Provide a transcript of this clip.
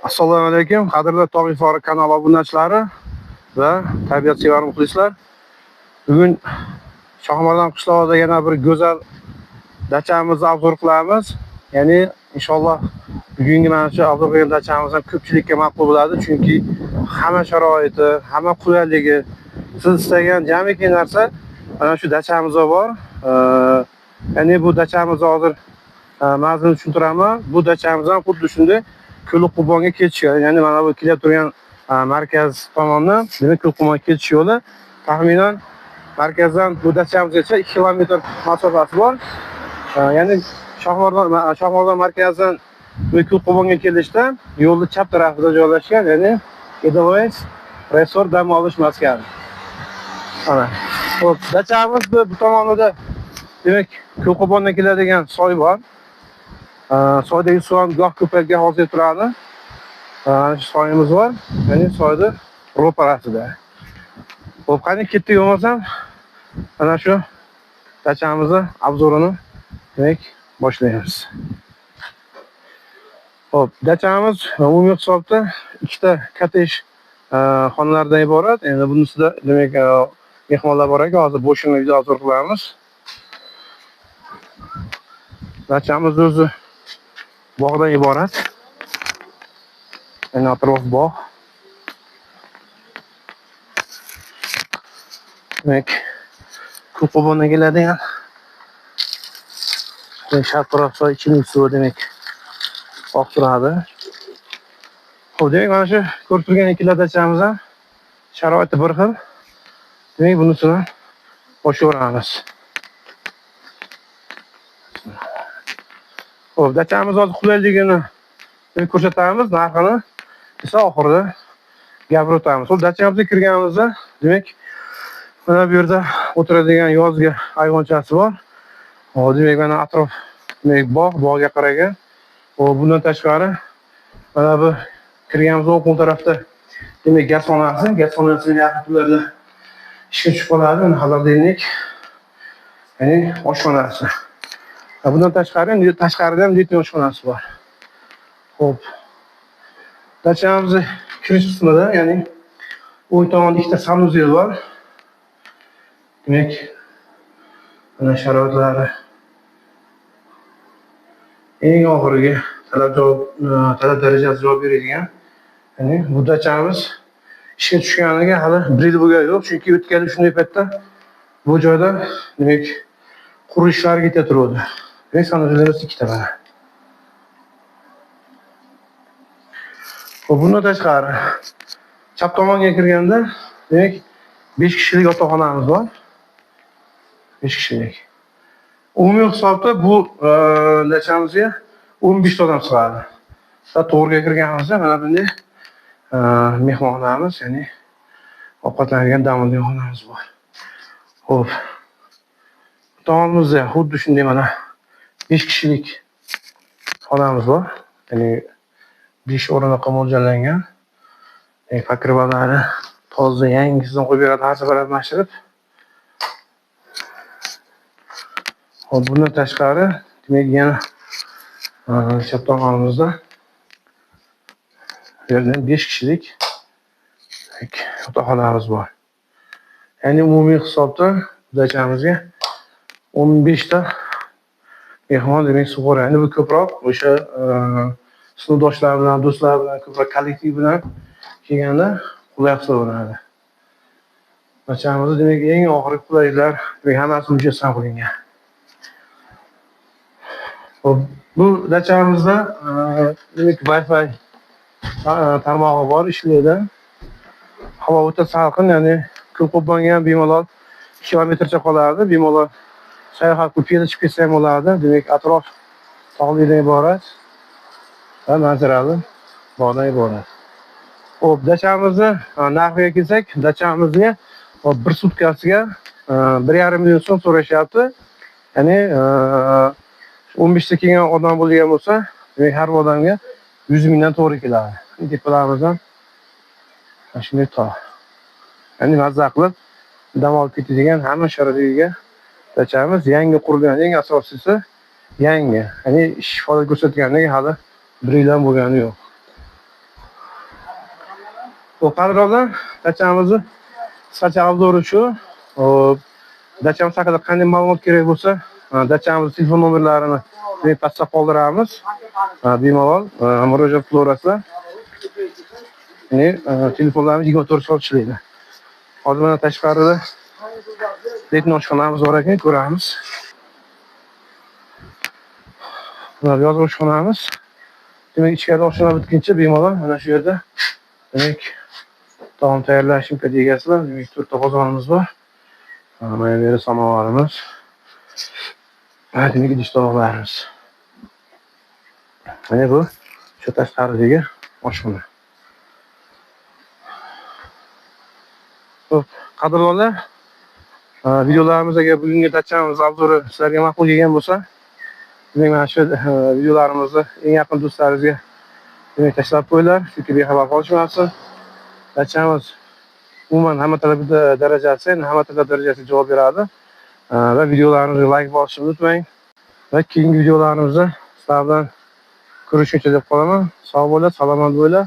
Assalomu alaykum, qadrli Tog'li Fori kanali obunachilari va tabiatsevar muxlislar. Bugun Shohmardan qishlog'ida yana bir go'zal dachamizni obzor qilamiz. Ya'ni inshaalloh bugungi mana shu obzor qilgan dachamiz ham ko'pchilikka ma'qul bo'ladi, chunki hamma sharoiti, hamma qulayligi, siz istagan jamiki narsa mana shu dachamizda bor. Ya'ni bu dachamizni hozir mazmunini tushuntiraman. Bu dachamiz ham xuddi shunday Ko'lqubonga ketish yo'li, ya'ni mana bu kelib turgan markaz tomonidan, demak Ko'lqubonga ketish yo'li taxminan markazdan bu dachamizgacha 2 kilometr masofasi bor. Ya'ni Shohmardan markazdan bu Ko'lqubonga kelishda yo'lning chap tarafida joylashgan, ya'ni Edelweiss Resort dam olish maskani. Mana. Xo'p, dachamiz bu tomonida demak Ko'lqubondan keladigan soy bor. Soydagi suv ham goh ko'payib hozir turadi. Shu soyimiz bor. Ya'ni soyda ro'parasida. Xo'p, qani ketdik bo'lmasam, mana shu dachamizni obzorini demak boshlaymiz. Xo'p, dachamiz umumiy hisobda ikkita kottej xonalardan iborat. Endi bunisida demak mehmonlar bor ekan, hozir bo'shini video obzor qilamiz. Dachamiz o'zi bog'dan iborat. Yani atrof bog'. Demak, Ko'lqubondan keladigan sharqroq soy ichimlik suvi demak oqib turadi. Xo'p, demak mana shu ko'rib turgan ikkita dachamiz ham sharoiti bir xil. Demak, bunisini boshlayveramiz. Xo'p, dachamiz hozir qulayligini ko'rsatamiz, narxini esa oxirida gapirib o'tamiz. Xo'p, dachamizga kirganimizda demak mana bu yerda o'tiradigan yozgi ayvonchasi bor. Demak mana atrof demak bog'ga qaragan. Bundan tashqari mana bu kirganimiz o'ng tarafda demak gazxonasining yaqin turlarda ishga tushib qoladi, xolodilnik, ya'ni oshxonasi. Bundan tashqarida ham letniy oshxonasi bor. Xo'p. Dachamizni kirish qismida, ya'ni o'ng tomonda ikkita sanuzel bor. Demak, mana sharoitlari eng oxirgi talab darajasi javob beradigan. Ya'ni bu dachamiz ishga tushganiga hali 1 yil bo'lgani yo'q, chunki o'tgan shunday paytda bu joyda demak qurilish ishlari ketaturadi. Demak, sanuzelimiz ikkita mana. Bundan tashqari chap tomonga kirganda demak 5 kishilik yotoqxonamiz bor. 5 kishilik. Umumiy hisobda bu dachamizga 15 ta odam sig'adi. To'g'riga kirganimizda mana bunday mehmonxonamiz, ya'ni ovqatlanadigan dam oladigan xonamiz bor. Xo'p. Tomonimizda xuddi shunday mana 5 kishilik xonamiz bor. Ya'ni 5 o'rindiqqa mo'ljallangan. Pakirvalari toza yangisidan qo'yib beradi, har safar almashtirib. Hop, bundan tashqari demak yana chap tomonimizda yerdan 5 kishilik yotoqxonamiz bor. Ya'ni umumiy hisobda dachamizga 15 ta mehmon demak sug'oradi. Ya'ni bu ko'proq o'sha sinfdoshlar bilan, do'stlar bilan, ko'proq kollektiv bilan kelganda qulay hisoblanadi. Dachamizda demak eng oxirgi qulayliklar demak hammasi mujassam qilingan. Hop, bu dachamizda demak Wi-Fi tarmog'i bor, ishlaydi. Havo o'ta salqin, ya'ni Ko'lqubonga ham bemalol 2 kilometrcha qoladi. Bemalol sayohat qilib piyoda chiqib ketsa ham bo'ladi. Demak, atrof tog'lidan iborat va manzarali bog'dan iborat. Xo'p, dachamizni narxiga kelsak, dachamizga 1 sutkasiga 1,5 million so'm so'rashyapti. Ya'ni 15 ta kelgan odam bo'lgan bo'lsa, demak har bir odamga 100 mingdan to'g'ri keladi. Tepalarimiz ham shunday tog'. Ya'ni mazza qilib dam olib ketadigan hamma sharoitiga dachamiz yangi qurilgan, eng asosiysi yangi. Ya'ni ish faoliyat ko'rsatganiga hali 1 yil ham bo'lgani yo'q. Qadrlovlar, dachamizni qisqacha obzori shu. Hop, dachamiz haqida qanday ma'lumot kerak bo'lsa, dachamiz telefon nomerlarini men pastda qoldiramiz. Bemalol murojaat qilaverasizlar. Ya'ni telefonlarimiz 24 soat ishlaydi. Hozir mana tashqarida letni oshxonamiz bor ekan, ko'ramiz. Mana yozuv oshxonamiz. Demak, ichkari oshxona bitguncha bemalol mana shu yerda demak taom tayyorlash imkoniyatiga egasizlar. Demak, 4 ta qozonimiz bor. Mana bu yerda samovarimiz. Demak, idish-tovoqlarimiz. Mana bu shu tashqaridagi oshxona. Xo'p, qadrlovlar, videolarimiz agar bugungi dachamiz obzori sizlarga ma'qul kelgan bo'lsa, demak mana shu videolarimizni eng yaqin do'stlaringizga demak tashlab qo'yinglar, chunki bexabar qolishmasin. Dachamiz umuman hamma talabga darajasi, hamma talab darajasiga javob beradi. Va videolarimizga like bosishni unutmang. Va keyingi videolarimizda sizlar bilan ko'rishguncha deb qolaman. Sog' bo'linglar, salomat bo'linglar.